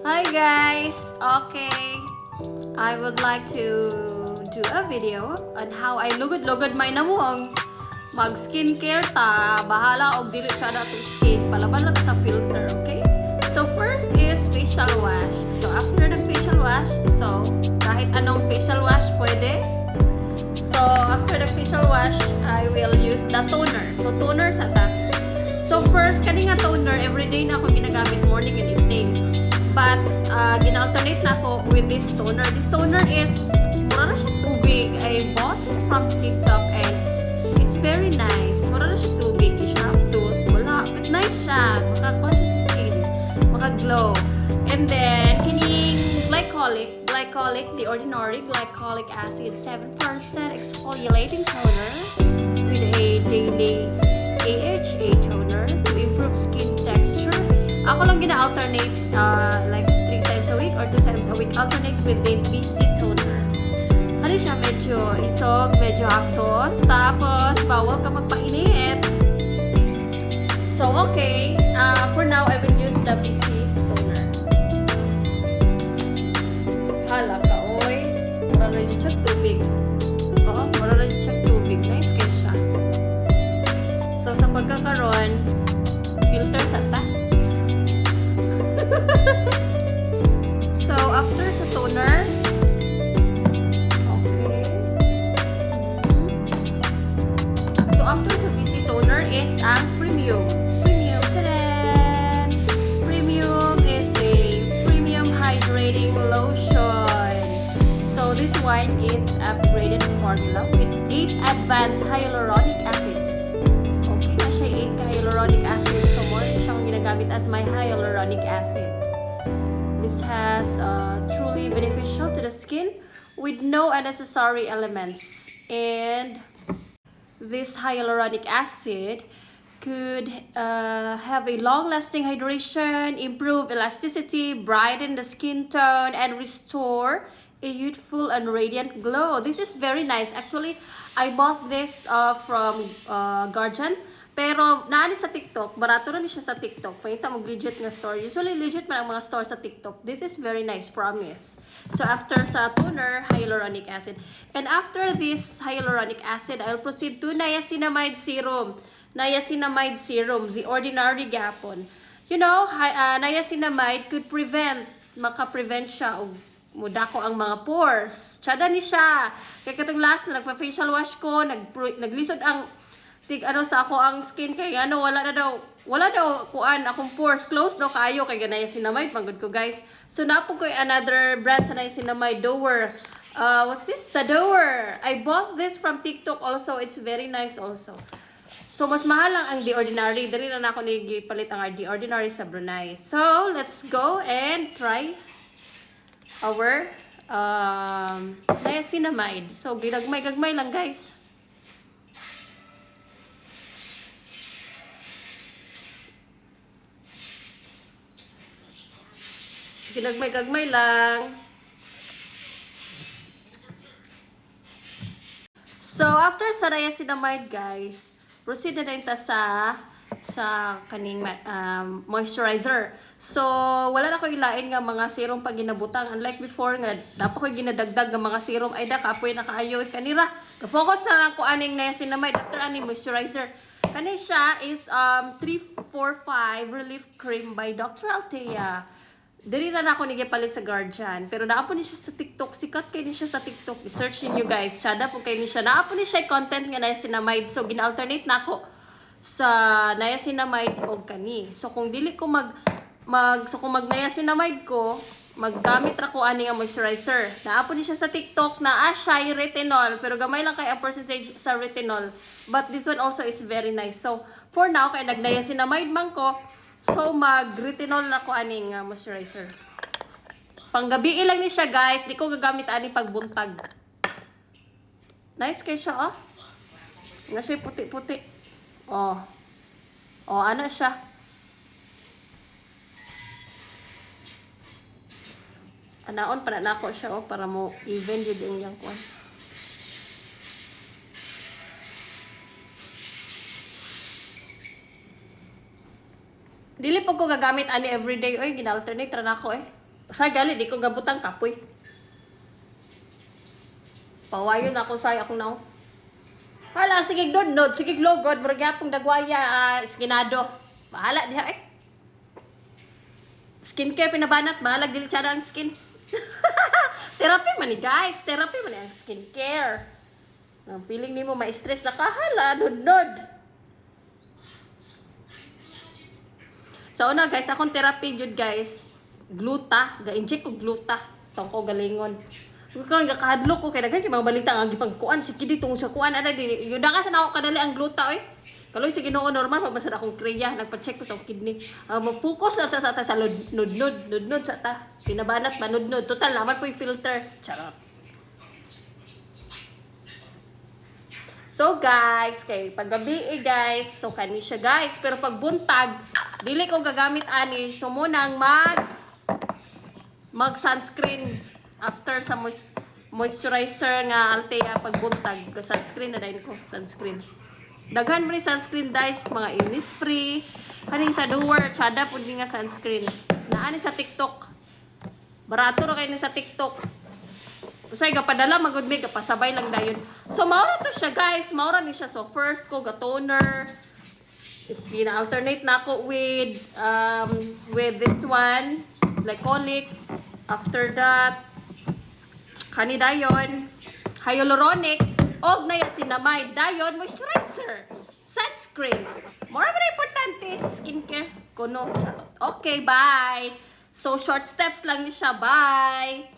Hi guys! Okay, I would like to do a video on how I lugod-lugod may namuang mag skincare ta. Bahala og dili siya na to skin. Palaban na to sa filter, okay? So first is facial wash. So after the facial wash, so kahit anong facial wash pwede. So after the facial wash, I will use the toner. So toner sa ta. So first, kani nga toner, everyday na ako ginagamit morning and evening. But, gina-alternate na ako with this toner. This toner is, mura na siya tubig. I bought this from TikTok and it's very nice. Mura na siya tubig. Di siya aptos. Wala. But nice siya. Maka-conscious skin. Maka-glow. And then, kining glycolic, the ordinary glycolic acid, 7% exfoliating toner with a daily AHA toner to improve skin texture. Ako lang gina-alternate like 3 times a week or 2 times a week. Alternate with the BC toner. Ano siya? Medyo isog, medyo actos. Tapos, bawal ka magpainit. So, okay. For now, I will use the BC toner. Hala ka, oy. Mara rin siya tubig. Oo, mara rin siya tubig. Nice kaya siya. So, sa pagkakaroon, filter sa ta. So, after sa toner, okay. So, after sa BC toner is ang premium. Tadan! Premium is a premium hydrating lotion. So, this one is upgraded formula with 8 advanced hyaluronic acids. Okay, na siya 8 hyaluronic acid. So, more siyang ginagamit as my hyaluronic acid. This has truly beneficial to the skin with no unnecessary elements. And this hyaluronic acid could have a long-lasting hydration, improve elasticity, brighten the skin tone, and restore a youthful and radiant glow. This is very nice. Actually, I bought this from Guardian. Pero, naani sa TikTok, barato rin siya sa TikTok. Pangita mo legit nga store. Usually, legit man ang mga store sa TikTok. This is very nice, promise. So, after sa toner, hyaluronic acid. And after this hyaluronic acid, I'll proceed to niacinamide serum. Niacinamide serum, the ordinary gapon. You know, niacinamide could maka-prevent siya o mudako ang mga pores. Tsada ni siya. Kaya katong last na nagpa-facial wash ko, naglisod ang sa ako ang skin kay wala daw kuan akong pores close daw kaayo kay ganay niacinamide pangod ko guys. So napo ko another brand sa niacinamide Dower. What's this? Sa Dower. I bought this from TikTok also. It's very nice also. So mas mahal lang ang The Ordinary. Dali na ako ni palit ang The Ordinary sa Brunei. So let's go and try our niacinamide. So gagmay lang guys. Ginagmay lang. So, after sa niacinamide, guys, proceed na din ta sa kaning moisturizer. So, wala na ko ilain nga mga serum pag ginabutang. Unlike before nga, dapat ko ginadagdag nga mga serum. Ay da, kapoy na kaayo. Kanira, ka-focus na lang ko aning niacinamide after aning moisturizer. Kani siya is 345 Relief Cream by Dr. Althea. Diri na ako nigipalit sa Guardian. Pero naapon ni siya sa TikTok. Sikat kay ni siya sa TikTok. I-search niyo guys. Tsada po kay ni siya. Naapon ni siya content nga niacinamide. So, gina-alternate na ako sa niacinamide o kani. So, kung dili ko kung mag-niacinamide ko, maggamit ra ko ani nga moisturizer. Naapon ni siya sa TikTok na siya retinol. Pero gamay lang kay ang percentage sa retinol. But this one also is very nice. So, for now, kay nag-niacinamide man ko, so, mag-retinol na ko aning moisturizer. Panggabi lang ni siya, guys. Di ko gagamit aning pagbuntag. Nice kayo siya, oh. Nga siya puti-puti. Oh. Oh, ano siya. Anaon pa na ako siya, oh. Para mo even yun yung kwan. Dili po ko gagamit ani everyday. Oy, gina-alternate ra na ako eh. Sa gali, di ko gabutang kapoy. Pawayon ako sa akong naong. Hala, sige nod, sige logod, maragapong dagwaya, skinado. Bahala diha eh. Skincare pinabanat, bahalag dili siya ang skin. Therapy man ni guys, therapy man ang skincare. Ang feeling nimo ma-stress na kahala, nod. So una guys, akong therapy jud guys. Gluta, ga-inject ko gluta sa ko galingon. Kung gakahadlok ko kay daghan kay mga balita ang gipang kuan si kidi tungod sa kuan ada di. Yun ka sa nako kadali ang gluta oy. Kaloy sa Ginoo normal pa masad akong kriya, nagpa-check ko sa kidney. Mo-focus na sa nudnod sa ta. Pinabanat ba nudnod. Total naman po yung filter. Charot. So guys, kay paggabi guys, so kani siya guys, pero pag buntag, dili ko gagamit ani. So munang mag sunscreen after sa moisturizer nga Altea pagbuntag ko sunscreen na dahil ko sunscreen. Daghan mo ni sunscreen guys, mga Innisfree, kaning sa Duer, tsada po nga sunscreen. Naani sa TikTok. Barato ra kayo ni sa TikTok. Usay gapadala magud mi kapasabay lang dayon. So maura to siya guys, maura ni siya. So first ko ga toner. It's gina-alternate na ako with this one, glycolic. After that, kani dayon, hyaluronic, og na sinamay dayon moisturizer, sunscreen. More ba importante sa skincare? Kuno. Okay, bye. So short steps lang ni siya. Bye.